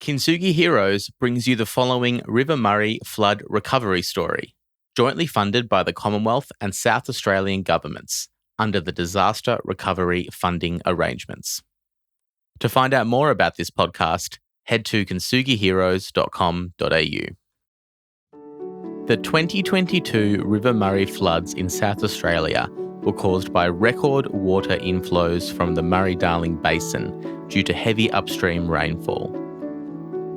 Kintsugi Heroes brings you the following River Murray flood recovery story, jointly funded by the Commonwealth and South Australian governments under the Disaster Recovery Funding Arrangements. To find out more about this podcast, head to kintsugiheroes.com.au. The 2022 River Murray floods in South Australia were caused by record water inflows from the Murray-Darling Basin due to heavy upstream rainfall.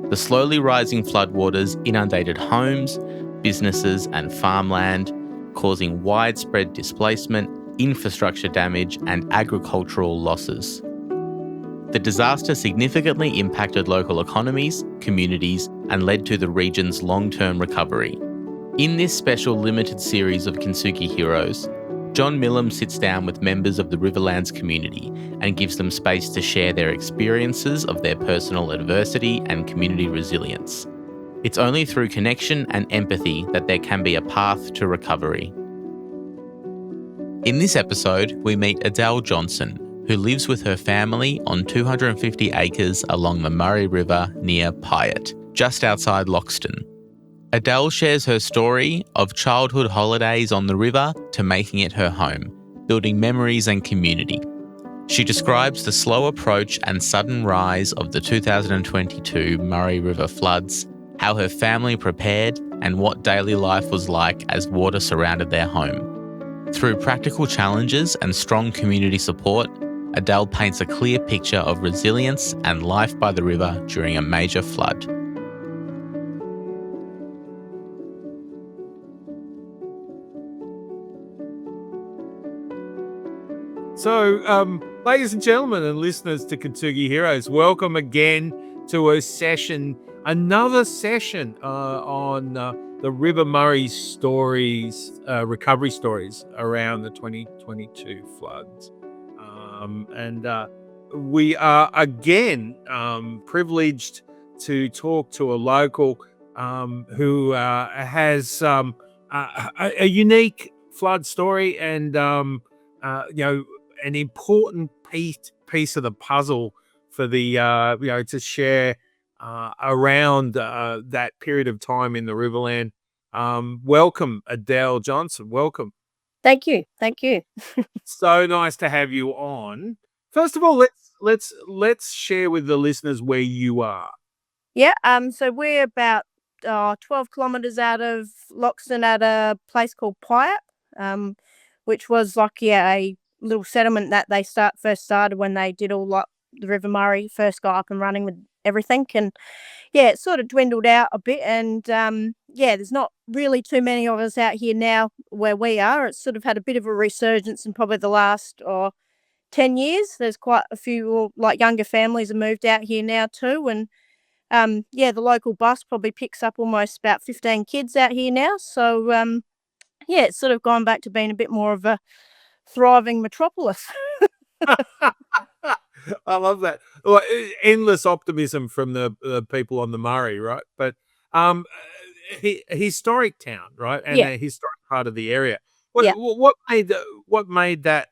The slowly rising floodwaters inundated homes, businesses and farmland, causing widespread displacement, infrastructure damage and agricultural losses. The disaster significantly impacted local economies, communities and led to the region's long-term recovery. In this special limited series of Kintsugi Heroes, John Millam sits down with members of the Riverlands community and gives them space to share their experiences of their personal adversity and community resilience. It's only through connection and empathy that there can be a path to recovery. In this episode, we meet Adele Johnson, who lives with her family on 250 acres along the Murray River near Pyatt, just outside Loxton. Adele shares her story of childhood holidays on the river to making it her home, building memories and community. She describes the slow approach and sudden rise of the 2022 Murray River floods, how her family prepared, and what daily life was like as water surrounded their home. Through practical challenges and strong community support, Adele paints a clear picture of resilience and life by the river during a major flood. So, ladies and gentlemen and listeners to Kintsugi Heroes, welcome again to another session on the River Murray stories, recovery stories around the 2022 floods. We are again privileged to talk to a local who has a unique flood story and, an important piece of the puzzle for the to share around that period of time in the Riverland. Welcome, Adele Johnson. Welcome. Thank you. So nice to have you on. First of all, let's share with the listeners where you are. Yeah. So we're about 12 kilometres out of Loxton at a place called Pyatt, which was like a little settlement that they first started when they did all like the River Murray first got up and running with everything, and it sort of dwindled out a bit, and there's not really too many of us out here now where we are. It's sort of had a bit of a resurgence in probably the last 10 years. There's quite a few like younger families have moved out here now too, and the local bus probably picks up almost about 15 kids out here now, so it's sort of gone back to being a bit more of a thriving metropolis. I love that. Well, endless optimism from the people on the Murray, right? But historic town, right? And a historic part of the area. What made that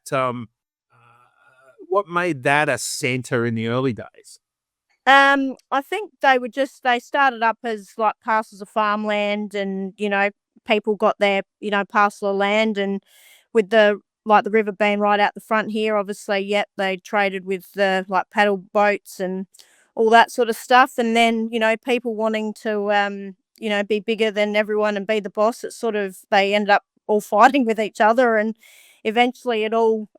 a centre in the early days? I think they started up as like parcels of farmland, and people got their parcel of land, and with the river being right out the front here, obviously, they traded with the paddle boats and all that sort of stuff. And then, people wanting to, be bigger than everyone and be the boss, they ended up all fighting with each other, and eventually it all,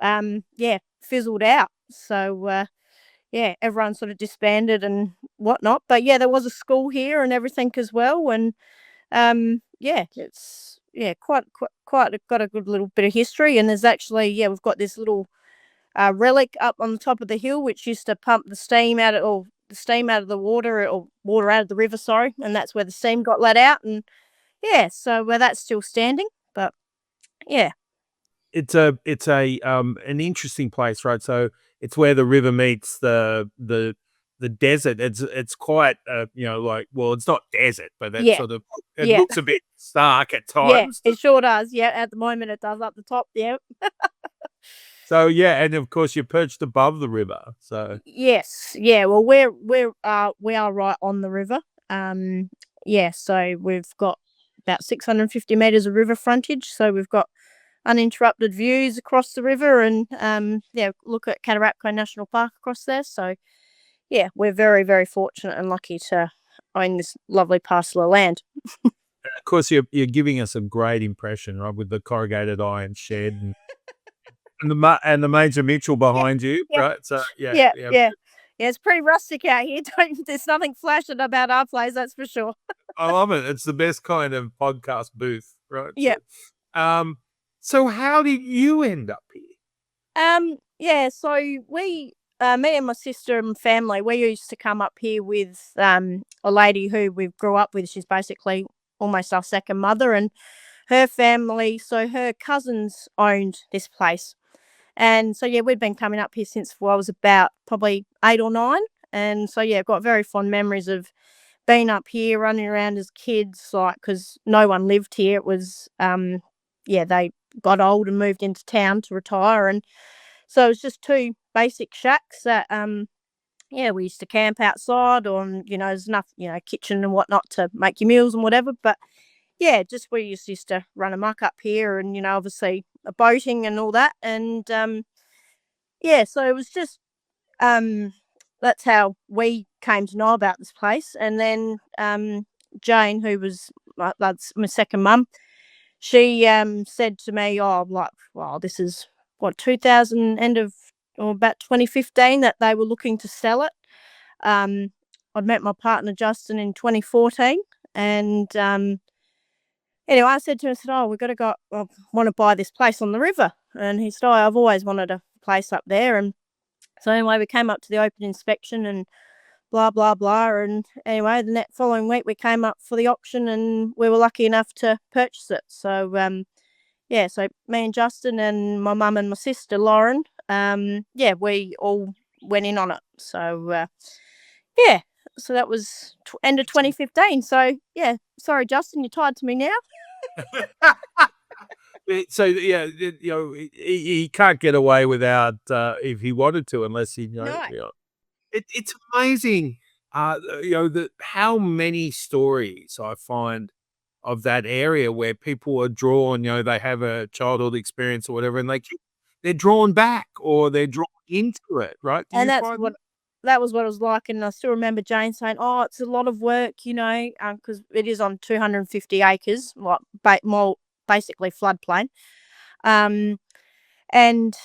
fizzled out. So, everyone sort of disbanded and whatnot. But there was a school here and everything as well. And, it's, quite got a good little bit of history. And there's actually, we've got this little relic up on the top of the hill, which used to pump the steam out of the water, or water out of the river, sorry. And that's where the steam got let out. And so that's still standing. But it's an interesting place, right? So it's where the river meets the desert. It's quite it's not desert, but that sort of looks a bit stark at times. Yeah, it sure does. Yeah, at the moment it does up the top. Yeah. So yeah, and of course you're perched above the river. So Yes, yeah. Well, we are right on the river. Yeah, so we've got about 650 meters of river frontage. So we've got uninterrupted views across the river, and yeah, look at Catarapco National Park across there. So yeah, we're very, very fortunate and lucky to own this lovely parcel of land. of course you're giving us a great impression, right, with the corrugated iron shed and the Major Mitchell Yeah, behind you, yeah, right? So yeah, yeah, yeah. yeah. Yeah, it's pretty rustic out here. There's nothing flashing about our place, that's for sure. I love it. It's the best kind of podcast booth, right? Yeah. Um, so how did you end up here? Yeah, so me and my sister and family, we used to come up here with a lady who we grew up with. She's basically almost our second mother, and her family. So her cousins owned this place, and so yeah, we'd been coming up here since I was about probably 8 or 9, and so yeah, got very fond memories of being up here, running around as kids, like because no one lived here. It was yeah, they got old and moved into town to retire, and so it was just two basic shacks that yeah, we used to camp outside on, there's enough, kitchen and whatnot to make your meals and whatever. But yeah, just we used to run amok up here, and obviously boating and all that. And yeah, so it was just um that's how we came to know about this place. And then Jane, who was that's my second mum, she said to me, "Oh, like, well, this is what 2000 end of or about 2015 that they were looking to sell it." Um, I'd met my partner Justin in 2014, and anyway, I said to him, I said, "Oh, we've got to go. I want to buy this place on the river." And he said, "Oh, I've always wanted a place up there." And so anyway, we came up to the open inspection and blah blah blah. And anyway, the following week we came up for the auction, and we were lucky enough to purchase it. So yeah, so me and Justin and my mum and my sister Lauren, yeah, we all went in on it. So yeah, so that was end of 2015. So yeah, sorry Justin, you're tied to me now. So yeah, he can't get away without if he wanted to, unless he No. It's amazing, how many stories I find of that area where people are drawn. They have a childhood experience or whatever, and they're drawn back or they're drawn into it. Right? Do And you that's find what that was what it was like. And I still remember Jane saying, "Oh, it's a lot of work, because it is on 250 acres, like more basically floodplain." Um, and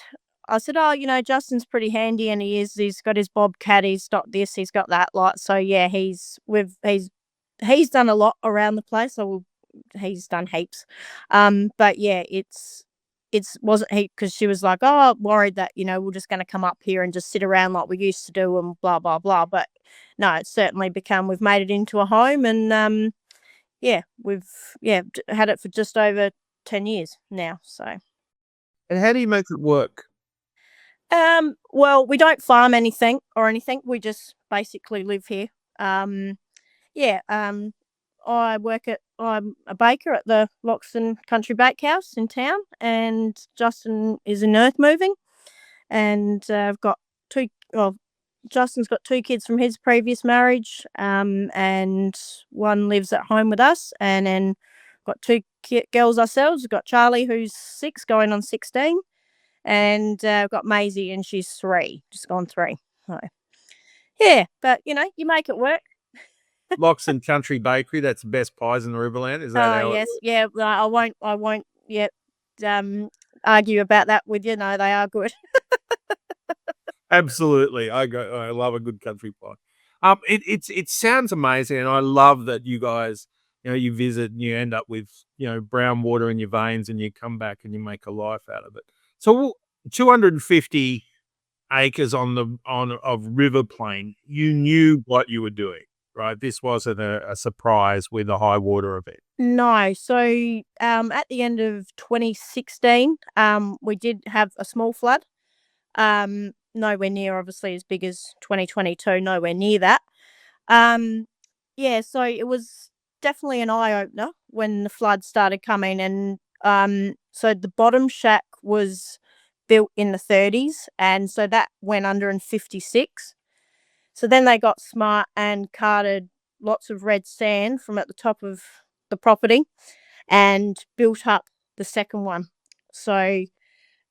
I said, "Oh, Justin's pretty handy, and he is. He's got his bobcat. He's got this. He's got that. Like, so yeah, he's done a lot around the place. So he's done heaps. But yeah, it's wasn't he because she was like, oh, worried that we're just going to come up here and just sit around like we used to do and blah blah blah. But no, it's certainly we've made it into a home, and yeah, we've had it for just over 10 years now. So. and how do you make it work? Well, we don't farm anything or anything. We just basically live here. Um, yeah. I'm a baker at the Loxton Country Bakehouse in town, and Justin is in earth moving, and I've got two. Well, Justin's got two kids from his previous marriage, and one lives at home with us, and then got two girls ourselves. We've got Charlie, who's 6, going on 16, and I've got Maisie, and she's 3, just gone 3. So, yeah, but you make it work. Loxton Country Bakery, that's the best pies in the Riverland. Is that Oh how it yes, works? yeah. No, I won't yet argue about that with you. No, they are good. Absolutely. I love a good country pie. It sounds amazing, and I love that you guys, you visit and you end up with, brown water in your veins, and you come back and you make a life out of it. So 250 acres of river plain, you knew what you were doing, right? This wasn't a surprise with a high water event. No, so at the end of 2016, we did have a small flood. Nowhere near obviously as big as 2022. Nowhere near that. Um, yeah, so it was definitely an eye opener when the flood started coming, and so the bottom shack was built in the 30s, and so that went under in 56. So then they got smart and carted lots of red sand from at the top of the property and built up the second one. So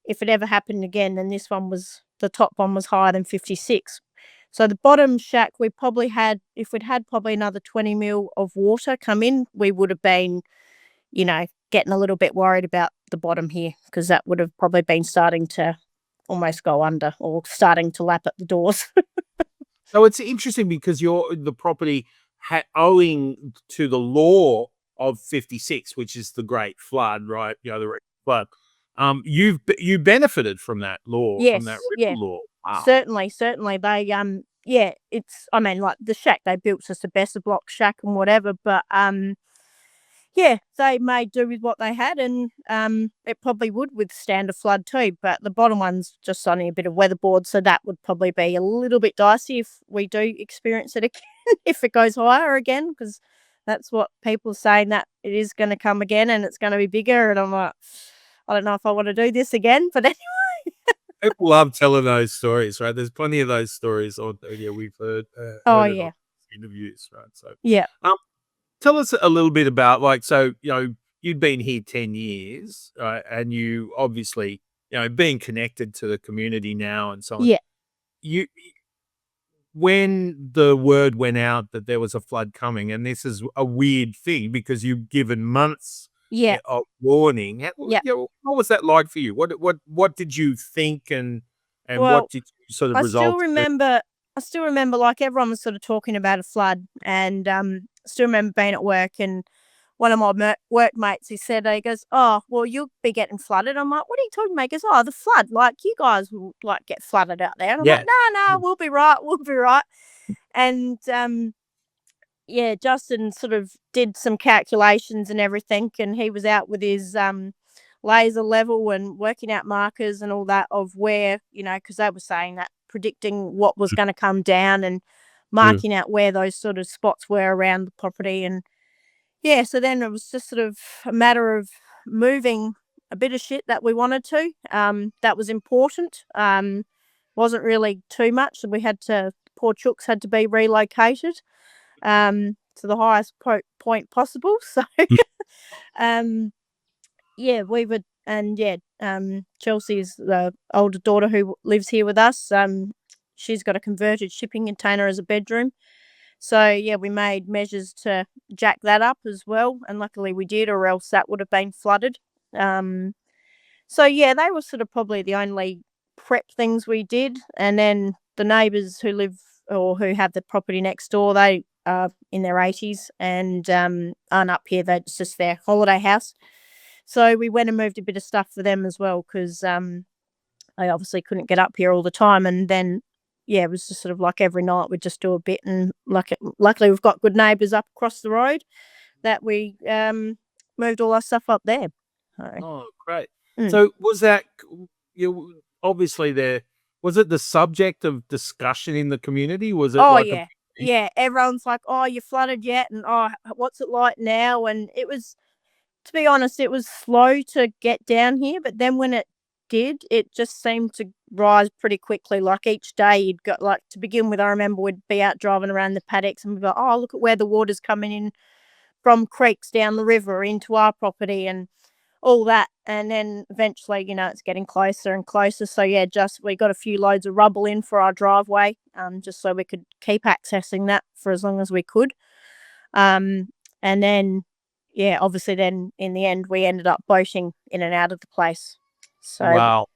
if it ever happened again, then the top one was higher than 56. So the bottom shack, we probably had, if we'd had probably another 20 mil of water come in, we would have been, getting a little bit worried about the bottom here, because that would have probably been starting to almost go under or starting to lap at the doors. So it's interesting because the property owing to the law of 56, which is the Great Flood, right? The Great Flood. You benefited from that law, from that Yes, river yeah. law. Wow. Certainly. They like the shack they built's just a better block shack and whatever, but they made do with what they had, and it probably would withstand a flood too. But the bottom one's just only a bit of weatherboard, so that would probably be a little bit dicey if we do experience it again, if it goes higher again, because that's what people are saying, that it is going to come again and it's going to be bigger. And I'm like, I don't know if I want to do this again, but anyway. People love telling those stories, right? There's plenty of those stories on we've heard Oh, it yeah. on interviews, right? So Yeah. tell us a little bit about, you'd been here 10 years, right? And you obviously, being connected to the community now and so on. Yeah. When the word went out that there was a flood coming, and this is a weird thing because you've given months Yeah. of warning. Yeah. What was that like for you? What did you think, and Well, what did you sort of I resolve? still remember, like, everyone was sort of talking about a flood, and still remember being at work, and one of my workmates, he goes, "Oh, well, you'll be getting flooded." I'm like, "What are you talking about?" He goes, "Oh, the flood, like, you guys will, like, get flooded out there." And I'm like, "No, we'll be right, we'll be right." And Justin sort of did some calculations and everything, and he was out with his laser level and working out markers and all that of where, because they were saying that, predicting what was going to come down and marking out where those sort of spots were around the property. And so then it was just sort of a matter of moving a bit of shit that we wanted to. That was important. Wasn't really too much. So poor chooks had to be relocated to the highest point possible. So, we would, and Chelsea's the older daughter who lives here with us. She's got a converted shipping container as a bedroom. So, we made measures to jack that up as well, and luckily we did, or else that would have been flooded. They were sort of probably the only prep things we did. And then the neighbours who live or who have the property next door, they are in their 80s and aren't up here. That's just their holiday house. So we went and moved a bit of stuff for them as well, because I obviously couldn't get up here all the time. And then, it was just sort of like every night we'd just do a bit. And luckily we've got good neighbours up across the road that we moved all our stuff up there. Oh, great. So was that, obviously was it the subject of discussion in the community? Was it everyone's like, "Oh, you flooded yet?" And, "Oh, what's it like now?" And it was, to be honest, it was slow to get down here, but then when it did, it just seemed to rise pretty quickly. Like, each day you'd got, like, to begin with, I remember we'd be out driving around the paddocks and we'd go, "Oh, look at where the water's coming in from creeks down the river into our property," and all that. And then eventually, it's getting closer and closer. So we got a few loads of rubble in for our driveway, just so we could keep accessing that for as long as we could. And then, obviously then in the end, we ended up boating in and out of the place. So, wow.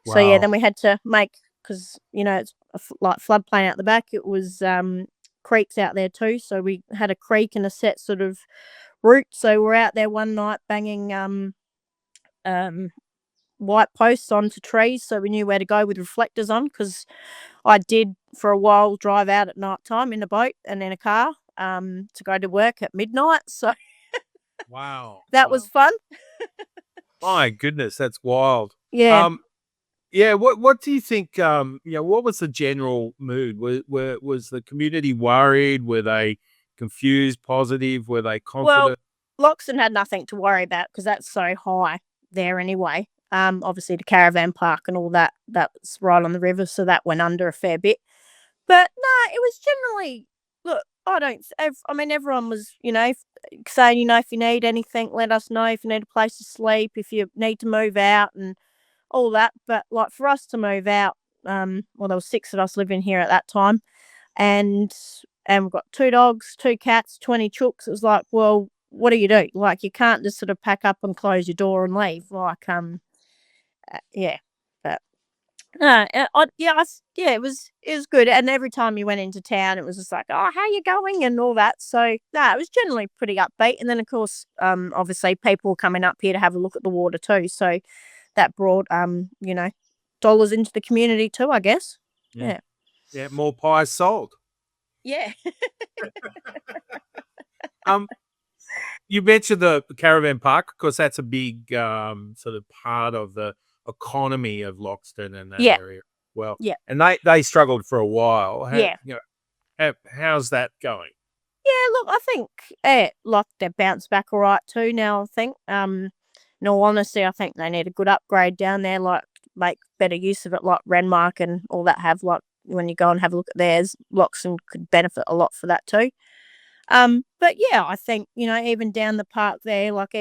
So then we had to make, because, it's like floodplain out the back. It was creeks out there too. So we had a creek and a set sort of route. So we're out there one night banging white posts onto trees, so we knew where to go with reflectors on, because I did for a while drive out at night time in a boat and in a car to go to work at midnight. So wow, that was fun. My goodness, that's wild. Yeah. What do you think? What was the general mood? Was the community worried? Were they confused, positive? Were they confident? Well, Loxton had nothing to worry about because that's so high there anyway. Obviously the caravan park and all that, that's right on the river, so that went under a fair bit. But no, it was generally, look, I don't, I mean, everyone was, saying, if you need anything, let us know. If you need a place to sleep, if you need to move out and all that. But like for us to move out, well, there was 6 of us living here at that time, and we've got 2 dogs, 2 cats, 20 chooks. It was like, well, what do you do? Like, you can't just sort of pack up and close your door and leave. Like, yeah, but no, it was good. And every time you went into town, it was just like, oh, how you going and all that. So no, it was generally pretty upbeat. And then of course, obviously people were coming up here to have a look at the water too. So that brought dollars into the community too, I guess. Yeah. Yeah, more pies sold. Yeah. You mentioned the caravan park. Of course, that's a big sort of part of the economy of Loxton and that Yeah. area. Well, Yeah. and they struggled for a while. Yeah. How's that going? Yeah, look, I think like they bounced back all right too now, I think. In all honesty, I think they need a good upgrade down there, like make better use of it, like Renmark and all that have, like when you go and have a look at theirs, Loxton could benefit a lot for that too. But yeah, I think, even down the park there, like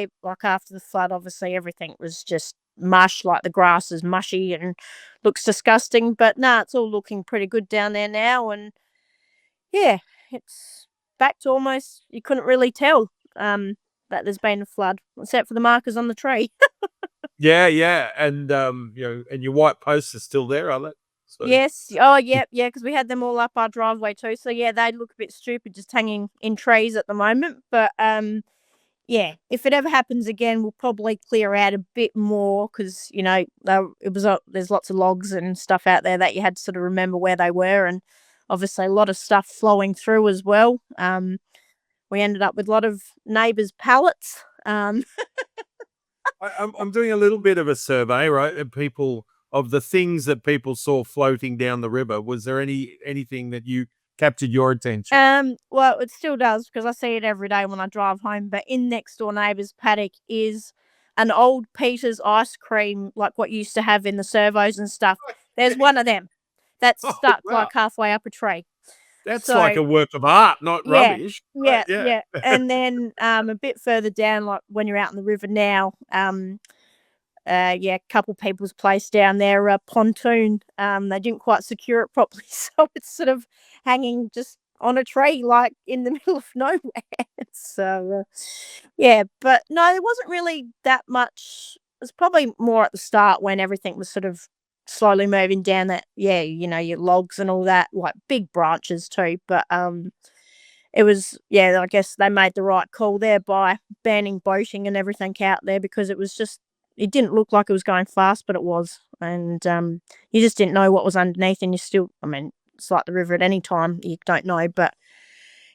after the flood, obviously everything was just mush, like the grass is mushy and looks disgusting. But nah, it's all looking pretty good down there now, and yeah, it's back to almost, you couldn't really tell that there's been a flood, except for the markers on the tree. Yeah, and and your white posts are still there, are they? So, Yes. Oh, yeah, because we had them all up our driveway too. So yeah, they look a bit stupid just hanging in trees at the moment. But yeah, if it ever happens again, we'll probably clear out a bit more because there's lots of logs and stuff out there that you had to sort of remember where they were, and obviously a lot of stuff flowing through as well. We ended up with a lot of neighbours' pallets. I'm doing a little bit of a survey, right? Of the things that people saw floating down the river. Was there anything that you captured your attention? Well, it still does because I see it every day when I drive home. But in next door neighbour's paddock is an old Peter's ice cream, like what you used to have in the servos and stuff. There's one of them that's Oh, stuck wow. like halfway up a tree. That's So like a work of art, not yeah, rubbish. yeah, Right? yeah. And then a bit further down, like when you're out in the river now, a couple people's place down there, a pontoon. They didn't quite secure it properly, so it's sort of hanging just on a tree, like in the middle of nowhere. So, yeah, but no, there wasn't really that much. It was probably more at the start when everything was sort of slowly moving down that, your logs and all that, like big branches too. But it was, I guess they made the right call there by banning boating and everything out there because it didn't look like it was going fast, but it was. And you just didn't know what was underneath. And it's like the river at any time, you don't know. But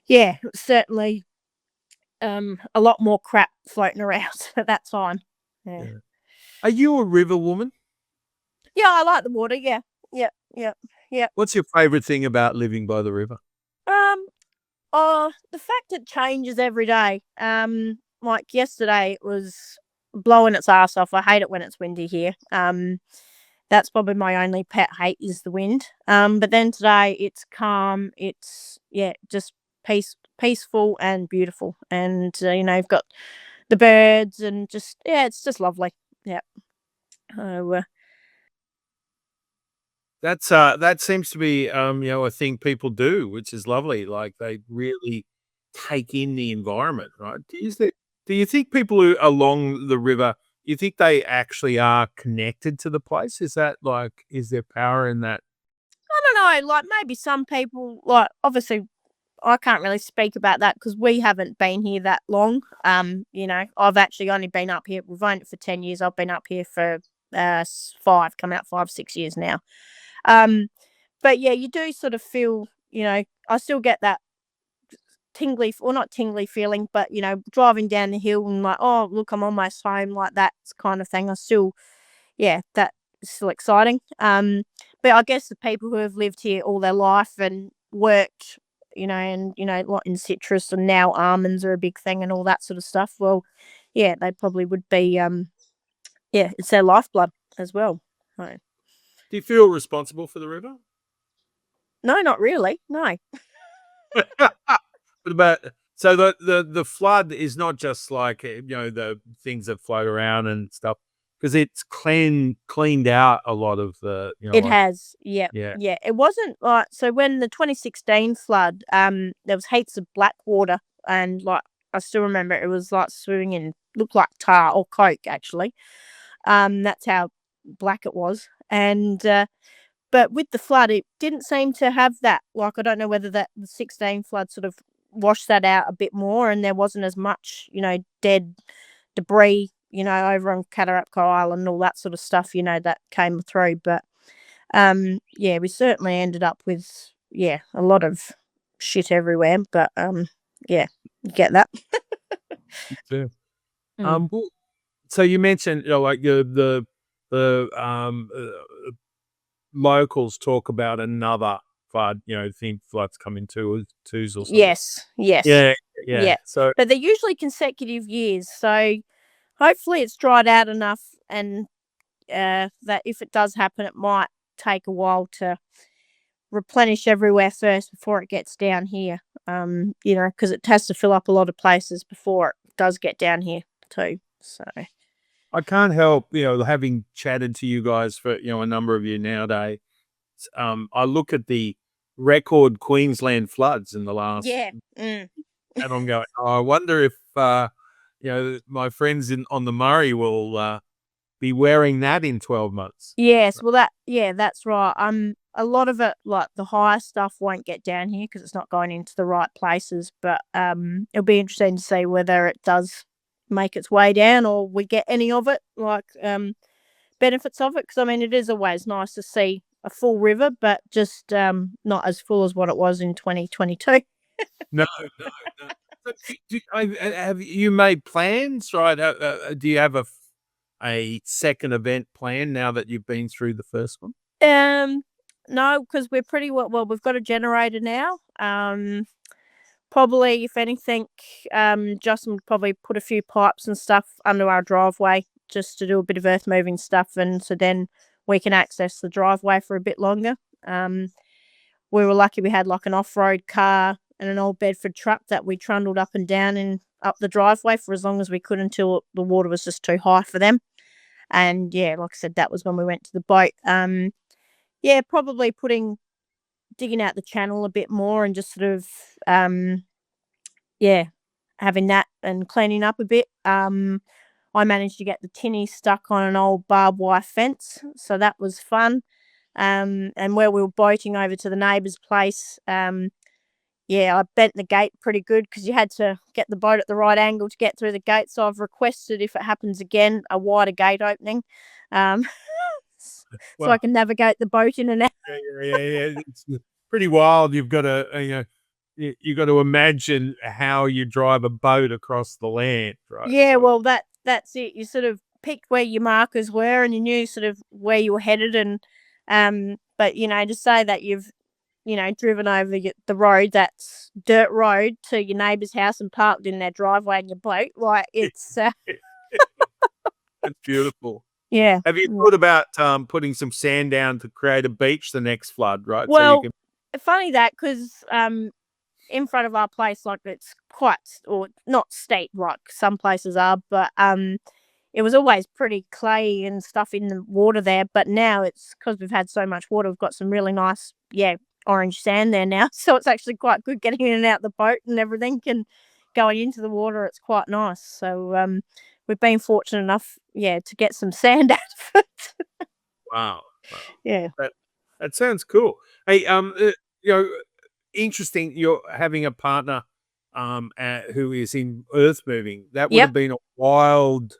yeah, it was certainly a lot more crap floating around at that time. Yeah. Are you a river woman? Yeah, I like the water. Yeah. Yeah. What's your favorite thing about living by the river? The fact it changes every day. Like yesterday, it was blowing its ass off. I hate it when it's windy here. That's probably my only pet hate is the wind. But then today it's calm. It's just peaceful and beautiful. And you've got the birds and just it's just lovely. Yeah. That seems to be a thing people do, which is lovely. Like they really take in the environment, right? Do you think people who along the river, you think they actually are connected to the place? Is there power in that? I don't know. Like maybe some people, like obviously I can't really speak about that because we haven't been here that long. I've actually only been up here. We've owned it for 10 years. I've been up here for 6 years now. But yeah, you do sort of feel, I still get that tingly, or not tingly feeling, but driving down the hill and like, oh look, I'm almost home, like that kind of thing. I still, that's still exciting. But I guess the people who have lived here all their life and worked, like in citrus and now almonds are a big thing and all that sort of stuff. Well, they probably would be, yeah, it's their lifeblood as well. Right. Do you feel responsible for the river? No, not really. No. What about so the flood is not just like the things that float around and stuff because it's cleaned out a lot of the It like has. Yeah. yeah Yeah. It wasn't like so when the 2016 flood, there was heaps of black water and like I still remember it was like swimming in looked like tar or coke actually. That's how black it was. And but with the flood, it didn't seem to have that. Like, I don't know whether that the 16 flood sort of washed that out a bit more and there wasn't as much, dead debris, over on Catarapco Island and all that sort of stuff, that came through. But, yeah, we certainly ended up with, yeah, a lot of shit everywhere. But, yeah, you get that. too. Mm. Well, so you mentioned like the locals talk about another flood, think floods coming twos or something. Yes, yes, Yeah, yeah. yeah. So But they're usually consecutive years. So hopefully it's dried out enough and that if it does happen, it might take a while to replenish everywhere first before it gets down here. Because it has to fill up a lot of places before it does get down here too. So I can't help, having chatted to you guys for, a number of years nowadays. I look at the record Queensland floods in the last, yeah, mm. and I'm going, oh, I wonder if, my friends on the Murray will be wearing that in 12 months. Yes. Well, that's right. A lot of it, like the higher stuff, won't get down here because it's not going into the right places. But it'll be interesting to see whether it does make its way down or we get any of it, like benefits of it. Because I mean, it is always nice to see a full river, but just not as full as what it was in 2022. No, no, no. But have you made plans, right? Do you have a second event plan now that you've been through the first one? No, because we're pretty well. We've got a generator now. Probably, if anything, Justin would probably put a few pipes and stuff under our driveway just to do a bit of earth moving stuff, and so then we can access the driveway for a bit longer. We were lucky we had like an off-road car and an old Bedford truck that we trundled up and down and up the driveway for as long as we could until the water was just too high for them. And yeah, like I said, that was when we went to the boat. Yeah, probably digging out the channel a bit more and just sort of yeah, having that and cleaning up a bit. I managed to get the tinny stuck on an old barbed wire fence, so that was fun. And where we were boating over to the neighbour's place, yeah, I bent the gate pretty good because you had to get the boat at the right angle to get through the gate. So I've requested, if it happens again, a wider gate opening, so I can navigate the boat in and out. Yeah. It's pretty wild. You've got to, you got to imagine how you drive a boat across the land, right? Yeah, well, that's it. You sort of picked where your markers were, and you knew sort of where you were headed, and but to say that you've driven over the road that's dirt road to your neighbour's house and parked in their driveway in your boat, like it's It's beautiful. yeah. Have you thought about putting some sand down to create a beach the next flood, right? Well, So you funny that because in front of our place, like it's quite or not steep like some places are, but it was always pretty clayey and stuff in the water there. But now it's because we've had so much water, we've got some really nice, orange sand there now. So it's actually quite good getting in and out the boat and everything, and going into the water. It's quite nice. So we've been fortunate enough, to get some sand out of it. wow. Yeah. That sounds cool. Hey, interesting. You're having a partner, who is in earth moving. That would Yep. have been a wild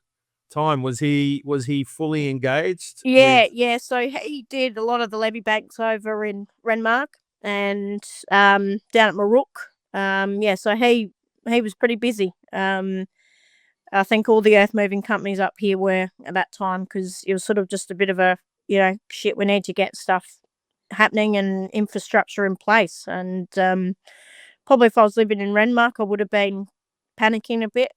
time. Was he fully engaged? Yeah. So he did a lot of the levee banks over in Renmark and down at Marook. So he was pretty busy. I think all the earth moving companies up here were at that time because it was sort of just a bit of a shit. We need to get stuff happening and infrastructure in place. And probably if I was living in Renmark, I would have been panicking a bit.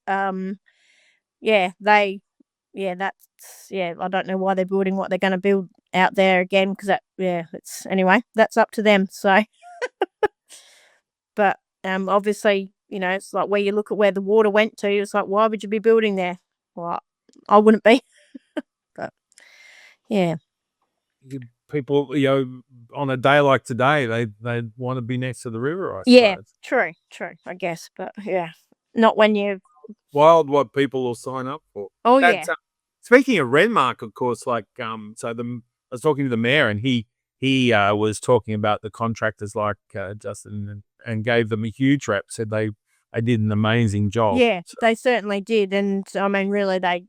I don't know why they're building what they're going to build out there again, because anyway, that's up to them. So, but obviously, it's like where you look at where the water went to, it's like, why would you be building there? Well, I wouldn't be. But yeah, People, on a day like today, they want to be next to the river, I yeah, suppose. true, I guess. But yeah, not when you. Wild what people will sign up for. Oh yeah, That's speaking of Renmark, of course. Like, I was talking to the mayor, and he was talking about the contractors like Justin, and gave them a huge rep. Said they did an amazing job. yeah, So, they certainly did, and I mean, really, they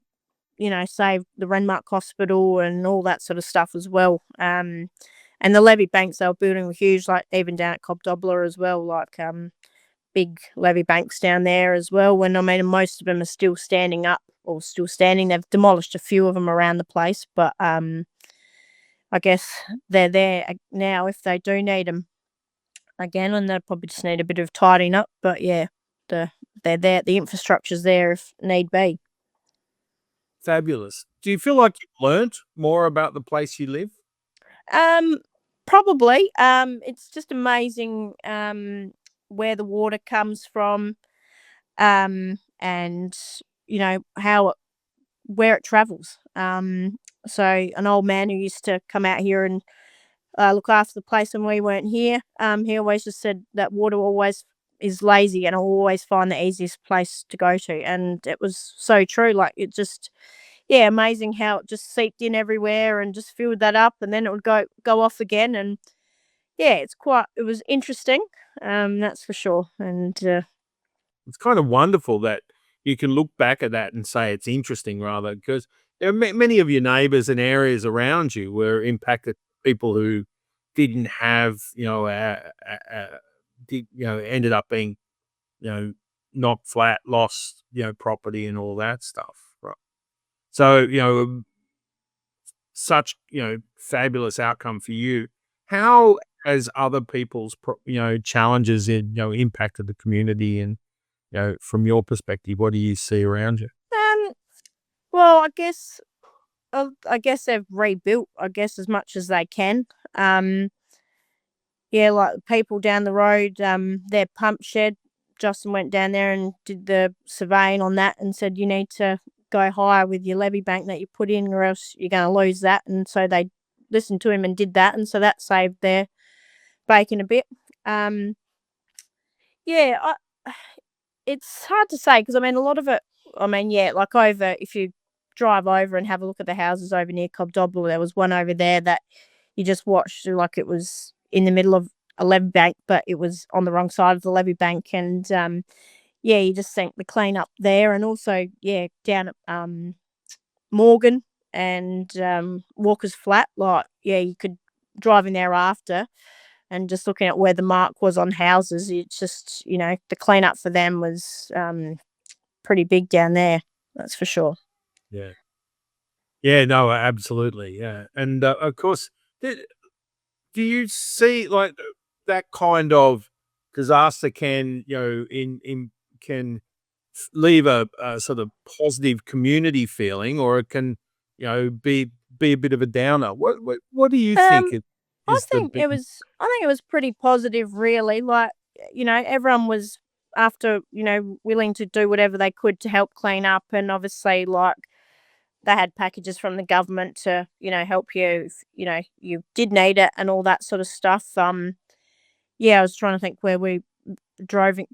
saved the Renmark Hospital and all that sort of stuff as well. And the levee banks they were building were huge, like even down at Cobdobler as well, like big levee banks down there as well. When I mean, most of them are still standing up or still standing. They've demolished a few of them around the place, but I guess they're there now if they do need them again, and they probably just need a bit of tidying up. But yeah, they're there. The infrastructure's there if need be. fabulous. Do you feel like you've learnt more about the place you live? Probably. It's just amazing where the water comes from, and where it travels. So an old man who used to come out here and look after the place when we weren't here, he always just said that water always is lazy and I'll always find the easiest place to go to, and it was so true. Like it just. Yeah, amazing how it just seeped in everywhere and just filled that up, and then it would go off again. And yeah, it was interesting, that's for sure. And It's kind of wonderful that you can look back at that and say it's interesting, rather, because there are many of your neighbours and areas around you were impacted. People who didn't have, ended up being, knocked flat, lost, property and all that stuff. Right. So, such, fabulous outcome for you. How has other people's, challenges impacted the community? And, from your perspective, what do you see around you? well, I guess they've rebuilt, I guess, as much as they can. Yeah, like the people down the road, their pump shed. Justin went down there and did the surveying on that and said you need to go higher with your levee bank that you put in, or else you're going to lose that. And so they listened to him and did that, and so that saved their bacon a bit. Yeah, it's hard to say because I mean a lot of it. I mean, yeah, like over if you drive over and have a look at the houses over near Cobdobble, there was one over there that you just watched like it was in the middle of a levee bank, but it was on the wrong side of the levee bank, and yeah, you just think the clean up there, and also yeah, down at Morgan and Walker's Flat, like yeah, you could drive in there after and just looking at where the mark was on houses, it's just the cleanup for them was pretty big down there. That's for sure. Yeah. Yeah, no, absolutely. Yeah. And of course, do you see like that kind of disaster can, can leave a sort of positive community feeling, or it can, be a bit of a downer? What do you think I is the big? I think it was pretty positive, really. Like everyone was after willing to do whatever they could to help clean up, and obviously like they had packages from the government to help you if you did need it and all that sort of stuff. Yeah, I was trying to think where we driving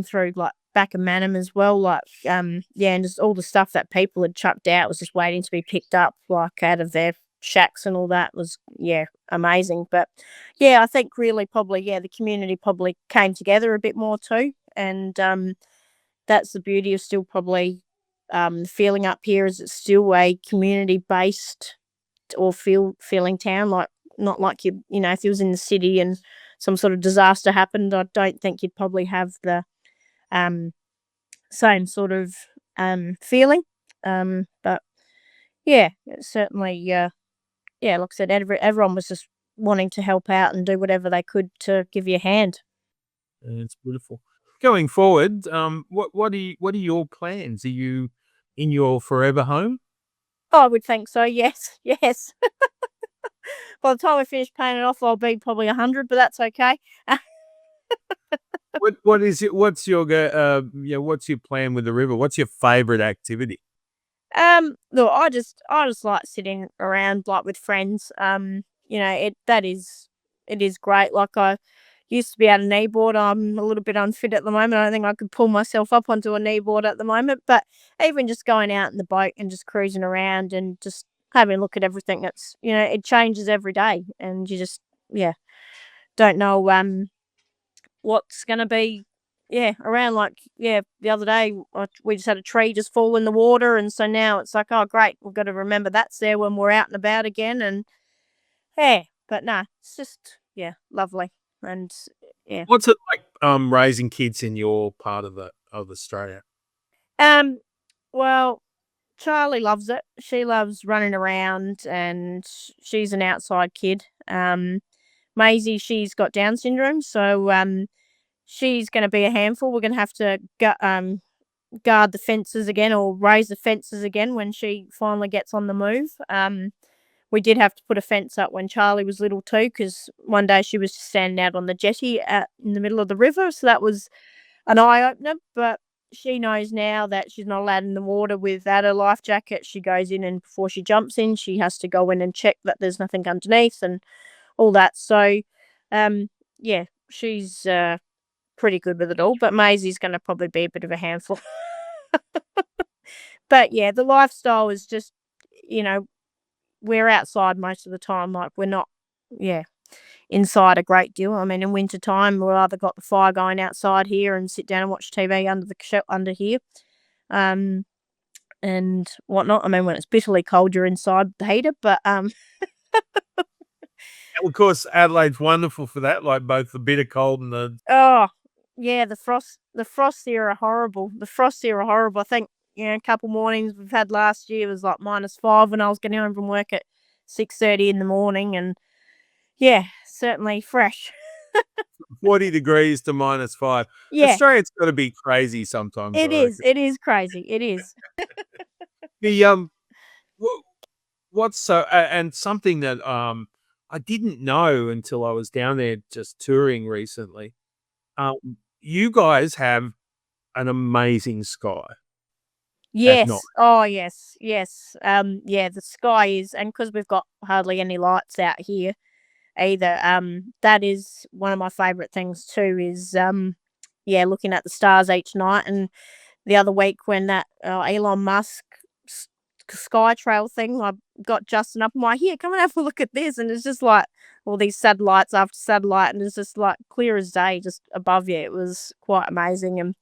through like back of Manham as well, like yeah, and just all the stuff that people had chucked out was just waiting to be picked up, like out of their shacks and all that was amazing. But yeah, I think really probably the community probably came together a bit more too, and that's the beauty of still probably the feeling up here is it's still a community based or feeling town, like not like if you was in the city and some sort of disaster happened, I don't think you'd probably have the same sort of feeling. But yeah, it's certainly like I said, everyone was just wanting to help out and do whatever they could to give you a hand. It's beautiful. Going forward, what are your plans? Are you in your forever home? I would think so. Yes, yes. By the time I finish paying it off, I'll be probably 100, but that's okay. What is it? What's your what's your plan with the river? What's your favorite activity? Look, I just like sitting around like with friends. It is great. Like I used to be able to kneeboard. I'm a little bit unfit at the moment. I don't think I could pull myself up onto a kneeboard at the moment. But even just going out in the boat and just cruising around and just having a look at everything, it changes every day, and you just yeah don't know what's gonna be, around. Like, the other day, we just had a tree just fall in the water, and so now it's like, "Oh, great, we've gotta remember that's there when we're out and about again," and, but no, it's just, lovely, and yeah. What's it like raising kids in your part of Australia? Um, well, Charlie loves it. She loves running around, and she's an outside kid. Maisie, she's got Down syndrome, so, she's gonna be a handful. We're gonna have to guard the fences again or raise the fences again when she finally gets on the move. We did have to put a fence up when Charlie was little too, because one day she was just standing out on the jetty in the middle of the river, so that was an eye opener. But she knows now that she's not allowed in the water without a life jacket. She goes in, and before she jumps in, she has to go in and check that there's nothing underneath and all that. So, yeah, she's pretty good with it all. But Maisie's going to probably be a bit of a handful. But yeah, the lifestyle is just, you know, we're outside most of the time. Like, we're not, yeah, inside a great deal. I mean, in winter time, we've either got the fire going outside here and sit down and watch TV under under here, um, and whatnot. I mean, when it's bitterly cold, you're inside with the heater. But And of course, Adelaide's wonderful for that, like both the bitter cold and the oh yeah, the frosts here are horrible. The frosts here are horrible. I think, a couple mornings we've had last year was like -5 when I was getting home from work at 6:30 in the morning, and yeah, certainly fresh. 40 degrees to -5. Yeah, Australia's got to be crazy sometimes, I it is. reckon. It is crazy. It is. The wha- what's so and something that I didn't know until I was down there just touring recently. You guys have an amazing sky at night. Yes. Oh, yes. Yes. Yeah, the sky is, and because we've got hardly any lights out here either, that is one of my favourite things too, is, looking at the stars each night. And the other week when that, Elon Musk s sky trail thing, I got Justin up. I'm like, "Here, come and have a look at this," and it's just like all these satellites after satellite, and it's just, like, clear as day just above you. It was quite amazing. And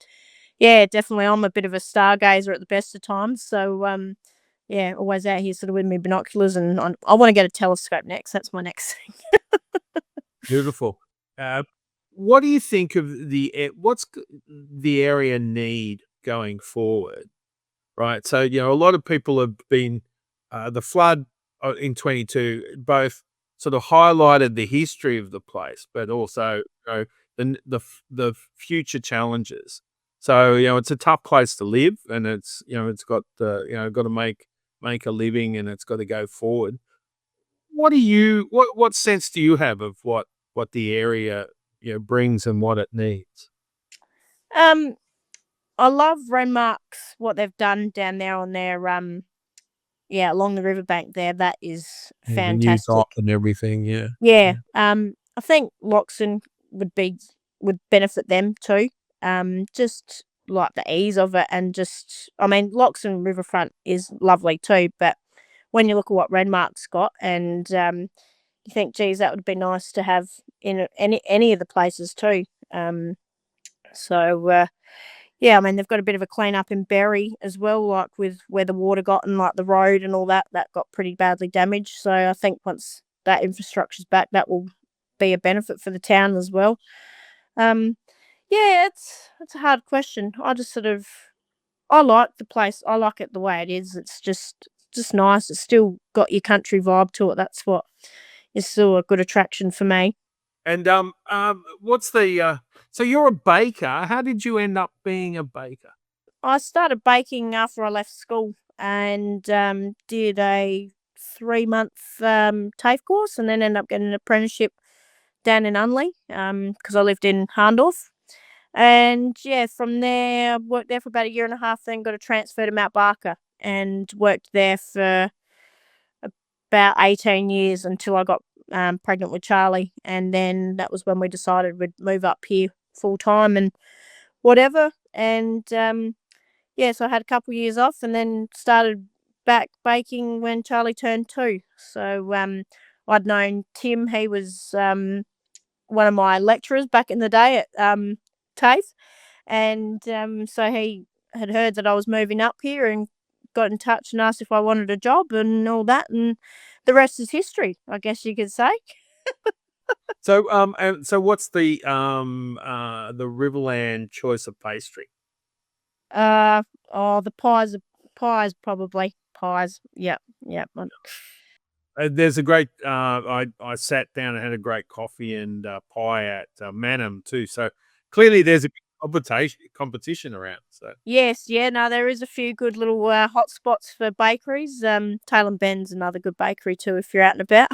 yeah, definitely, I'm a bit of a stargazer at the best of times, so, yeah, always out here sort of with my binoculars, and I wanna get a telescope next. That's my next thing. Beautiful. Uh, what do you think of the area need going forward? Right. So, a lot of people have been, the flood in 22 both sort of highlighted the history of the place, but also, the future challenges. So, it's a tough place to live, and it's got got to make a living, and it's got to go forward. What sense do you have of what the area, brings and what it needs? Um, I love Renmark's what they've done down there on their, along the riverbank there. That is Yeah, the new fantastic. dock and everything, yeah. Yeah, Yeah. I think Loxton would benefit them too. Just like the ease of it, and just, I mean, Loxton Riverfront is lovely too, but when you look at what Renmark's got, and you think, geez, that would be nice to have in any of the places too. Um, so yeah, I mean, they've got a bit of a clean up in Berry as well, like with where the water got, and like the road and all that, that got pretty badly damaged. So I think once that infrastructure's back, that will be a benefit for the town as well. Um, yeah, it's a hard question. I like the place. I like it the way it is. It's just nice. It's still got your country vibe to it. That's what is still a good attraction for me. And, what's so you're a baker. How did you end up being a baker? I started baking after I left school. and did a 3-month TAFE course, and then ended up getting an apprenticeship down in Unley because I lived in Harndorf. And yeah, from there, worked there for about a year and a half, then got a transfer to Mount Barker and worked there for about 18 years until I got pregnant with Charlie. And then that was when we decided we'd move up here full time and whatever. And yeah, so I had a couple of years off and then started back baking when Charlie turned 2. So I'd known Tim. He was one of my lecturers back in the day at TAFE. And so he had heard that I was moving up here and got in touch and asked if I wanted a job and all that. And the rest is history, I guess you could say. So and so what's the Riverland choice of pastry? The pies probably. Pies. Yep. There's a great. I sat down and had a great coffee and pie at Manham too. So clearly, there's a competition around. So Yes, yeah, no, there is a few good little hot spots for bakeries. Tail and Ben's another good bakery too if you're out and about.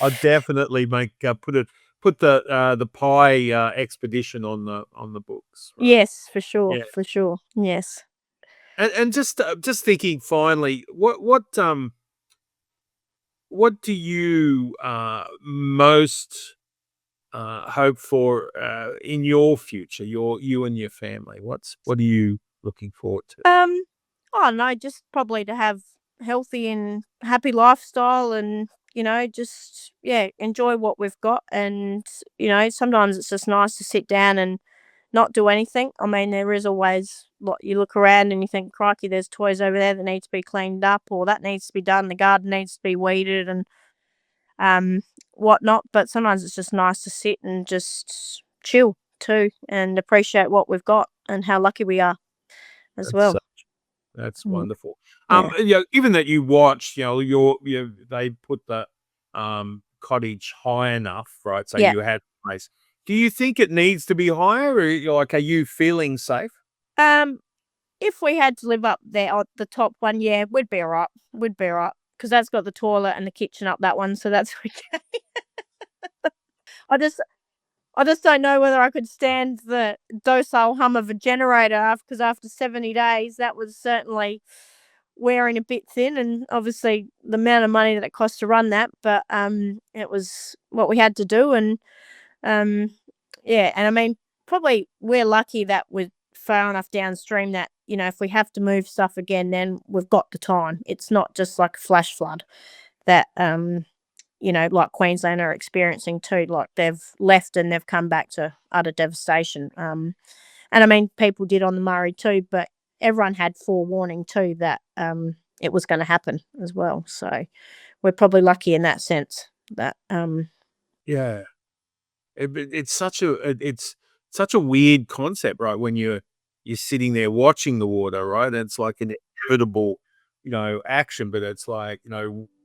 I'll definitely put the pie expedition on the books. Right? Yes, for sure, Yeah. for sure. Yes. And just thinking finally, what do you most hope for in your future, you and your family? What are you looking forward to? Oh no, just probably to have healthy and happy lifestyle and just enjoy what we've got. And sometimes it's just nice to sit down and not do anything. I mean, there is always you look around and you think, crikey, there's toys over there that need to be cleaned up or that needs to be done. The garden needs to be weeded and whatnot. But sometimes it's just nice to sit and just chill too and appreciate what we've got and how lucky we are as well. That's Mm. wonderful. Yeah. Given that you watched, they put the cottage high enough, right? So Yeah. you had a place. Do you think it needs to be higher, or are you feeling safe? If we had to live up there at the top one, yeah, we'd be all right. We'd be all right because that's got the toilet and the kitchen up that one, so that's okay. I just don't know whether I could stand the docile hum of a generator because after 70 days, that was certainly wearing a bit thin, and obviously the amount of money that it cost to run that, but it was what we had to do. And yeah, and I mean, probably we're lucky that we're far enough downstream that if we have to move stuff again, then we've got the time. It's not just like a flash flood that like Queensland are experiencing too. Like they've left and they've come back to utter devastation. And I mean, people did on the Murray too, but everyone had forewarning too that it was going to happen as well. So we're probably lucky in that sense that Yeah. It's such a weird concept, right? When you're sitting there watching the water, right? And it's like an inevitable, action, but it's like,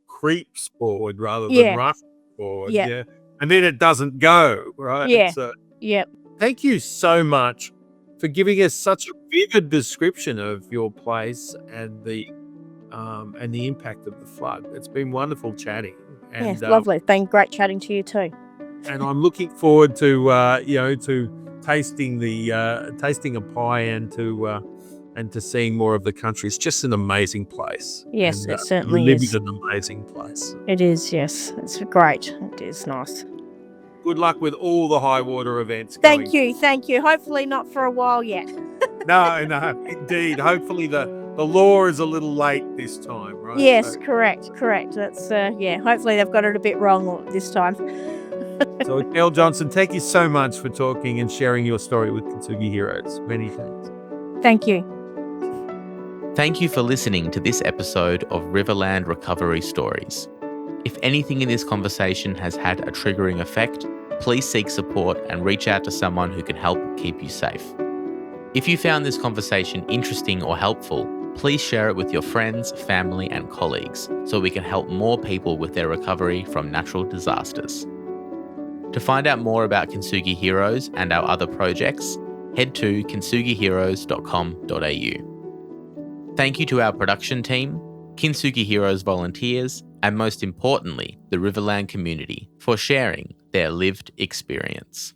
creeps forward rather than Yeah. rush forward. Yeah. Yeah. And then it doesn't go, right? Yeah. So Yep. thank you so much for giving us such a vivid description of your place and the impact of the flood. It's been wonderful chatting. And, Yes, lovely. It's been great chatting to you too. And I'm looking forward to tasting a pie and to seeing more of the country. It's just an amazing place. Yes, and, it certainly living is. in an amazing place. It is, yes. It's great. It is nice. Good luck with all the high water events. Thank you. Hopefully not for a while yet. No, indeed. Hopefully the law is a little late this time, right? Yes, correct. That's hopefully they've got it a bit wrong this time. So Adele Johnson, thank you so much for talking and sharing your story with Kintsugi Heroes. Many thanks. Thank you. Thank you for listening to this episode of Riverland Recovery Stories. If anything in this conversation has had a triggering effect, please seek support and reach out to someone who can help keep you safe. If you found this conversation interesting or helpful, please share it with your friends, family, and colleagues so we can help more people with their recovery from natural disasters. To find out more about Kintsugi Heroes and our other projects, head to kintsugiheroes.com.au. Thank you to our production team, Kintsugi Heroes volunteers, and most importantly, the Riverland community for sharing their lived experience.